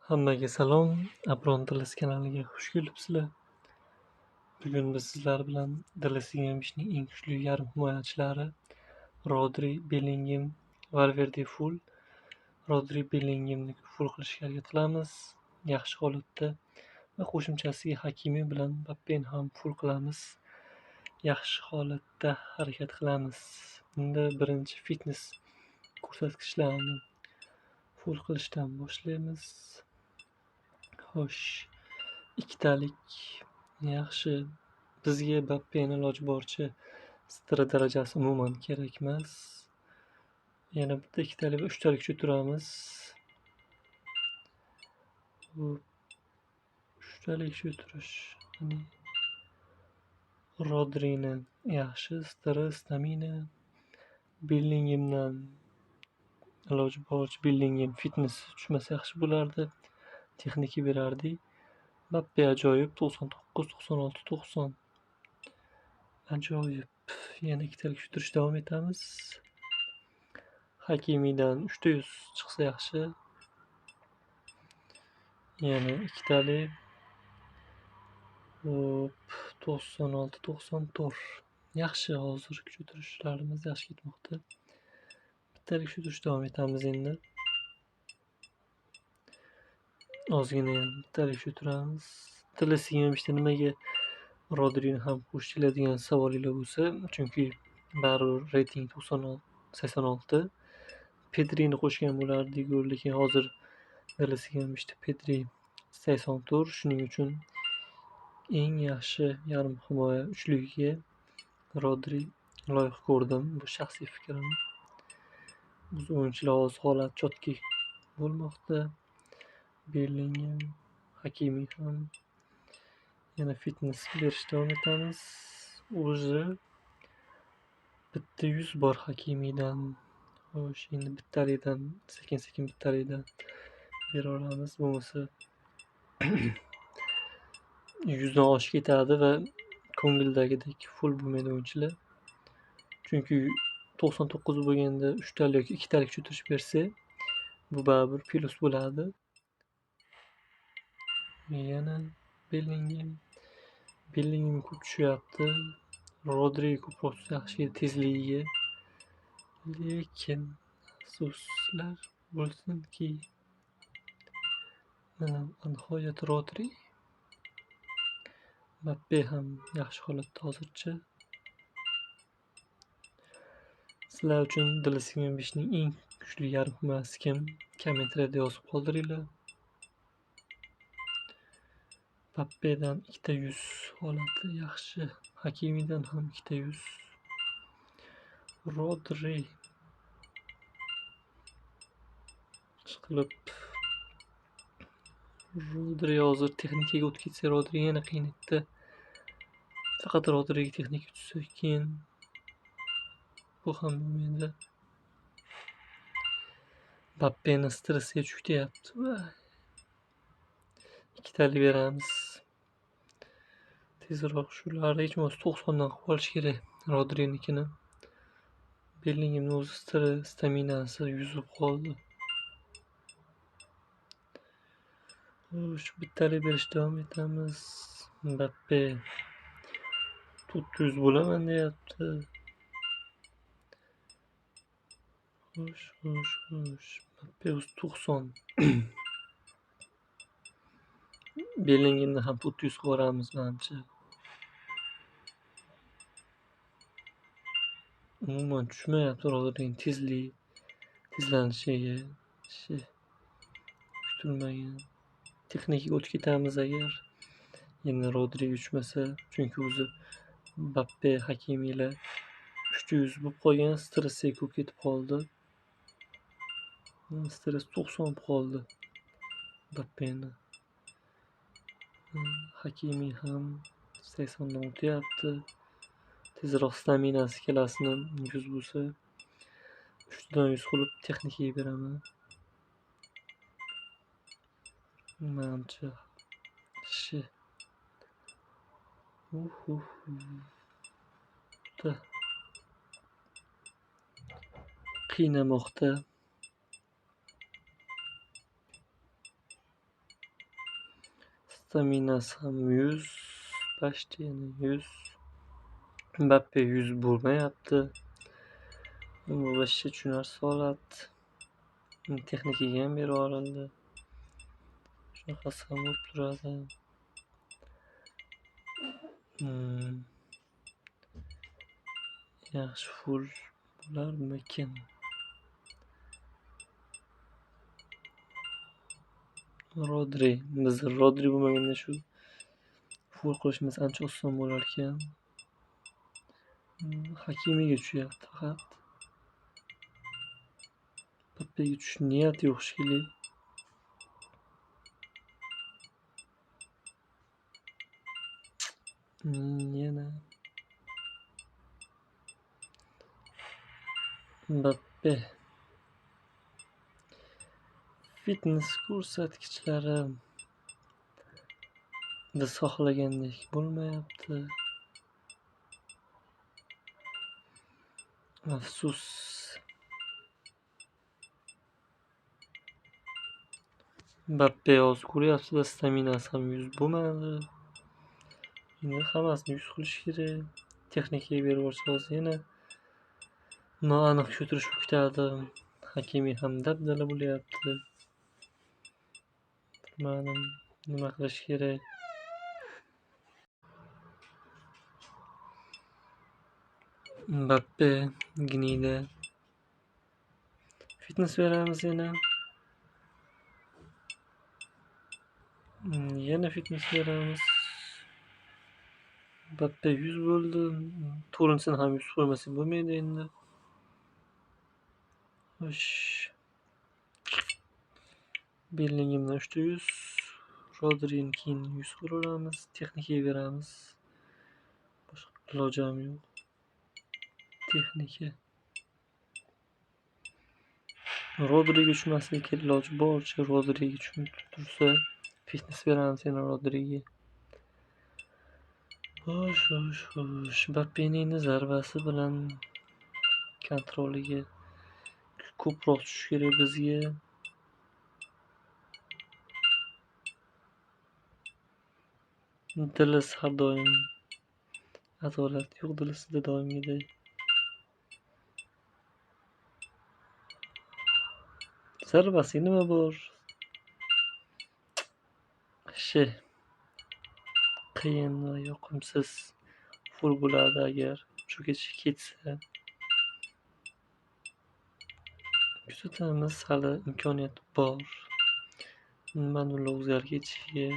Hammaga salom, Abron Dilis kanaliga xush kelibsizlar. Bugun biz sizlar bilan Dilis Yemişning eng kuchli yarim himoyachilari Rodri, Bellingham, Valverde full. Rodri, Bellinghamni full qilishga harakat qilamiz. Yaxshi holatda va qo'shimchasiga Hakimi bilan Mbappeni ham full qilamiz. Yaxshi holatda harakat qilamiz. Bunda birinchi fitness ko'rsatkichlarini full qilishdan boshlaymiz. Xo'sh, ikkitalik yaxshi. Bizga Mbappeni iloji boricha str darajasi umuman kerak emas. Yana bitta ikkitalik va uchtalik turamiz. Bu uchtalik turish Rodrini yaxshi str stamina. Bellinghamdan iloji boricha Bellingham fitness tushmasa yaxshi bo'lardi. Texnika berardik. Mbappe ajoyib 99, 96, 90. Ajoyib. Yana ikkitalik turishda davom etamiz. Hakimidan 300 chiqsa yaxshi. Yana ikkitalik. Hop, 96, 94. Yaxshi, hozir turishlarimiz yaxshi ketmoqda. Bittalik turishda davom etamiz endi. Ozgina bittalik turamiz. Dilis Yemişda nimaga Rodrini ham qo'shib keladigan savolinglar bo'lsa, chunki baribir reyting 86. Pedrini qo'shgan bo'lardik, lekin hozir Dilis Yemişda Pedri 84. Shuning uchun eng yaxshi yarim himoya uchligiga Rodri loyiq ko'rdim. Bu shaxsiy fikrim. Biz o'yinchilar hozir holat chotki bo'lmoqda. Bellingham, Hakimi ham yana fitness berishda davom etamiz. O'zi bitta 100 bor Hakimidan. Xo'sh, endi bittalikdan sekin bittalikdan bera olamiz. Bo'lmasa 100 dan oshib ketadi va ko'ngildagidek full bo'lmaydi o'yinchilar. Chunki 99 bo'lganda 3 talik yoki 2 talik turish bersa, bu baribir plus bo'ladi. Yana Bellingham ko'p tushyapti. Rodri ko'proq yaxshi tezligiga. Lekin afsuslar bo'lsinki, mana nihoyat Rodri. Mbappe ham yaxshi holatda hozircha. Sizlar uchun Dilis Yemişning eng kuchli yarim himoyachisi kim? Kommentariyada yozib qoldiringlar. Mbappedan 200 holati yaxshi. Hakimidan ham 200. Rodri chiqilib. Rodri hozir texnikaga o'tib ketsa, Rodri yana qiynaydi. Faqat Rodriga texnika tushsa, keyin bu ham bo'lmaydi. Mbappeni stressiga cho'kayapti. Ikkitalik beramiz. Tezroq shularni hech bo'lmasa 90 dan qilib olish kerak Rodrinikini. Bellinghamning o'zi staminasi 100 bo'lib qoldi. Xo'sh, bittalik berishda davom etamiz. Mbappe 400 bo'laman deyapti. Xo'sh. Mbappe 90. Bellinghamni ham 400 qilib yuboramiz menimcha. Umuman tushmayapti Rodrining tezlanishiga. Kutilmagan. Texnikaga o'tib ketamiz agar yana Rodri tushmasa, chunki o'zi Mbappe, Hakimilar 300 bo'lib qolgan, stressiga ko'p ketib qoldi. Stress 90 bo'lib qoldi Mbappeni. Hakimi ham 80 dan o'tyapti. Tezroq staminasi kelasini 100 bo'lsa, 3 dan 100 qilib texnikaga beraman. Menimcha qiynamoqda. Staminasi ham 100. Bashti yana 100. Mbappe 100 bo'lmayapti. Bu вообще tushunarsiz holat. Texnikaga ham berib yuborildi. Shunaqasi ham bo'lib turadi. Yaxshi full bo'larmikin? Rodri. Biz Rodri bo'lmaganda shu full qilishimiz ancha oson bo'lar ekan. Hakimiga tushyapti faqat. Mbappega tushish niyati yo'q shekilli. Yana Mbappe. Fitness ko'rsatkichlari biz xohlagandek bo'lmayapti. Afsus. Mbappe hozir ko'ryapsizlar, staminasi ham 100 bo'lmadi. Endi hammasini 100 qilish kerak. Texnikaga berib yuborsa hozir yana noaniq ko'tirish kutadi. Hakimi ham dabdala bo'lyapti. Bilmadim, nima qilish kerak. Mbappe gniydi. Fitness beramiz yana. Yana fitness beramiz. Mbappe 100 bo'ldi. To'g'risini ham 100 qo'ymasa bo'lmaydi endi. Xo'sh. Bellingimdan 300. Rodri'ni keyin 100 qo'yamiz. Texnikaga beramiz. Boshqa iloji ham yo'q. Texnika. Rodriga tushmasligi iloji boricha Rodriga tushib tursa, fitness beramiz yana Rodriga. Xo'sh. Mbappening zarbasi bilan kontroliga ko'proq tushish kerak bizga. Dilis har doim adolat yo'q dilisida doimgidek. Zarbasi nima bor? Qiyin va yoqimsiz full bo'ladi agar shu ketsa. Kuzatamiz, hali imkoniyat bor. Nimadir o'zgarib ketishiga.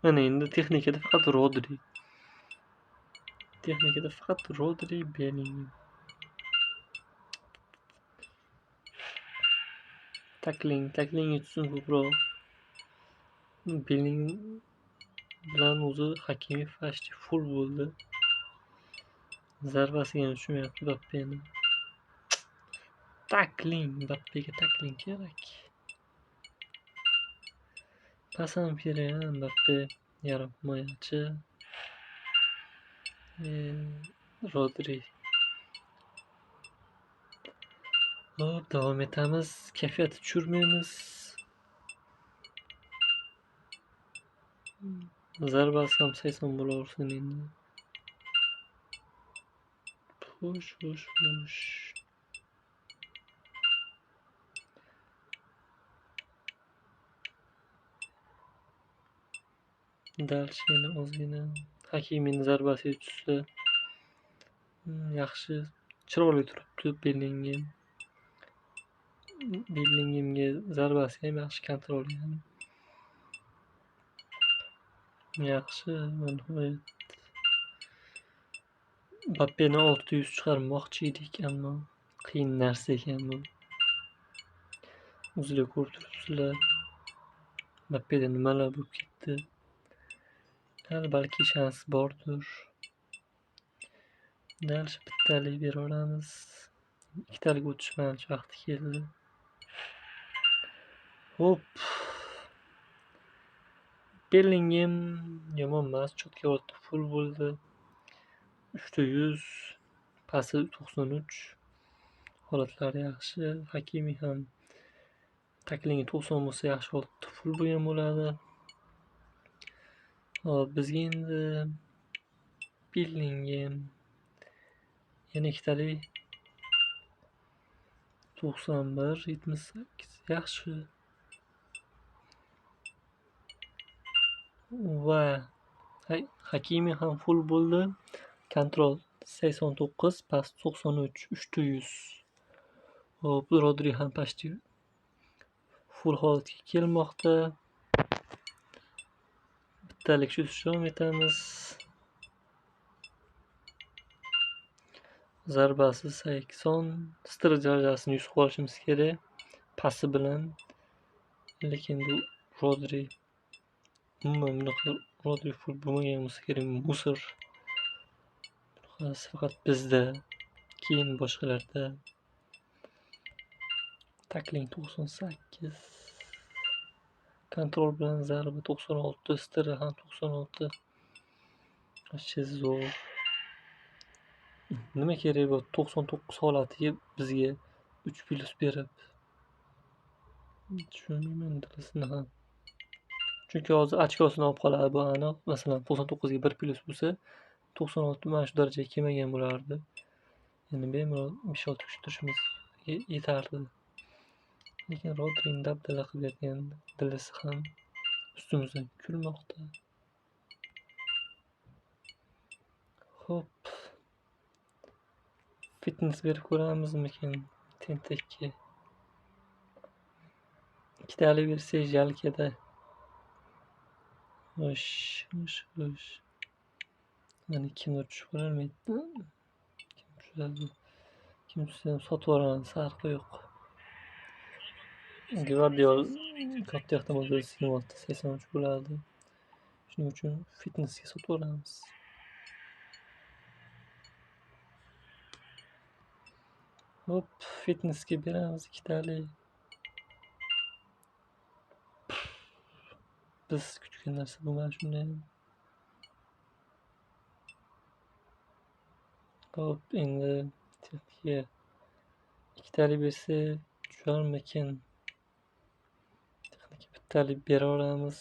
Mana endi texnikada faqat Rodri, Bellingham. Takling yutsin ko'proq. Bellingham bilan o'zi Hakimi fashti full bo'ldi. Zarbasiga ham tushmayapti Mbappeni. Mbappega takling kerak. Pas ham kerak, Mbappe yarim himoyachi. Rodri. Hop, davom etamiz. Kayfiyatni tushirmaymiz. Zarbasi ham 80 bo'laversin endi. Xo'sh. Dalchini ozgina Hakimining zarbasiga tushsa yaxshi, chiroyli turibdi Bellinghamga zarbasi ham yaxshi kontrolgan. Yaxshi, nihoyat. Mbappeni 600 chiqarmoqchi edik, ammo qiyin narsa ekan bu. O'zinglar ko'rib turibsizlar. Mbappeda nimalar bo'lib ketdi. Hali balki shans bordir. Dal bittalik beraveramiz. Ikkitalik o'tishmanish vaqti keldi. Hop. Bellingham yomon emas, cho'tka oldi, full bo'ldi. 300, pasi 93. Holatlari yaxshi. Hakimi ham Taklingi 90 bo'lsa yaxshi olibdi, full bo'lgan bo'ladi. Hop, bizga endi Bellingham yana ikkitalik 91, 78 yaxshi. Va Hakimi ham full bo'ldi. Kontrol 89, past 93, 300. Hop, Rodri ham почти full holatga kelmoqda. Bittalik shu davom etamiz. Zarbasi 80, str darajasini 100 qilishimiz kerak. Pasi bilan. Lekin bu Rodri umuman bunaqa Rodri full bo'lmagan bo'lsa kerak, musor. Faqat bizda, keyin boshqalarda. Takling 98. Kontrol bilan zarba 96, str ham 96. Вообще zo'r. Nima kerak bu 99 holatiga bizga 3+ berib? Tushunmayman dilisini ham. Chunki hozir ochkosini olib qoladi bu aniq. Masalan, 99 ga 1+ bo'lsa, 96 mana shu darajaga kelmagan bo'lardi. Ya'ni bemalol 5-6 tushirishimiz yetardi. Lekin Rodri'ni dabdala qilib bergan dilisi ham ustimizdan kulmoqda. Hop. Fitness berib ko'ramizmikin tentakka? Ikkitalik bersak jalkada. Xo'sh. Mana kimdir tushib qolmaydi. Kim tushadi? Kim tushsa ham sotib yuboramiz, farqi yo'q. Gvardiol katta ehtimol 83 bo'ladi. Shuning uchun fitnessga sotib yuboramiz. Hop, fitnessga beramiz ikkitalik. Biz kutgan narsa bo'lmadi shunday. Hop, endi texnika ikkitalik bersa tusharmikin? Texnika bittalik beraveramiz.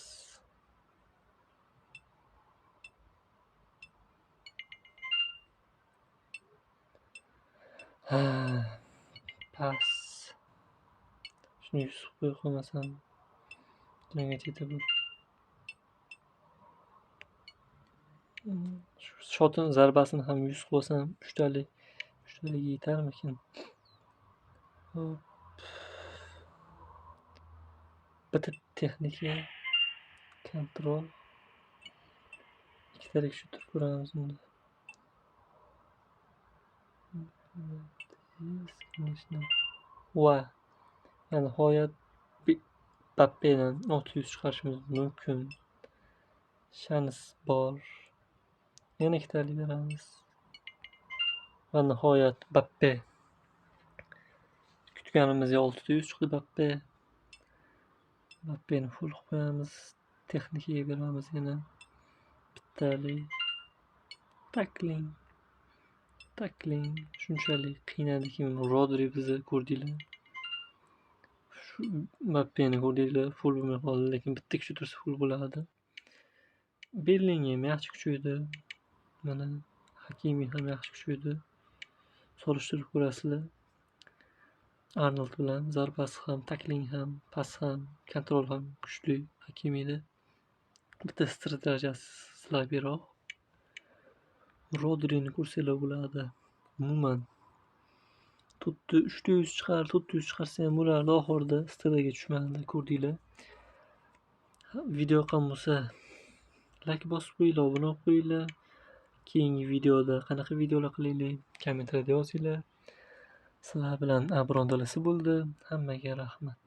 Pas. Shuni 100 qo'yib qo'ymasam nega ketadi bu? Shotun zarbasini ham 100 qo'ysam 3talik yetarmikin? Hop. Bitta texnika, kontrol. Ikkitalik shu turib ko'ramiz unda. Va nihoyat Mbappedan 600 chiqarishimiz mumkin. Shans bor. Yana ikkitalik beramiz. Va nihoyat Mbappe. Kutganimizga 600 chiqdi Mbappe. Mbappeni full qo'yamiz. Texnikaga beramiz yana. Bittalik. Takling. Shunchalik qiynadiki, Rodri bizni ko'rdinglar. Mbappeni ko'rdinglar, full bo'lmay qoldi, lekin bitta kuchi tursa full bo'ladi. Bellingham yaxshi kuchaydi. Mana Hakimi ham yaxshi kuchaydi. Solishtirib ko'rasizlar. Arnold bilan zarbasi ham, takling ham, pas ham, kontrol ham kuchli Hakimida. Bitta str darajasi slabroq. Rodri'ni ko'rsanglar bo'ladi. Umuman 300 chiqarsa ham bo'lardi, oxirida straga tushmadi, ko'rdinglar. Video yoqqan bo'lsa like bosib qo'yinglar, obuna bo'lib qo'yinglar. Keyingi videoda qanaqa videolar qilaylik, kommentariyada yozinglar. Sizlar bilan Abron dalasi bo'ldi. Hammaga rahmat.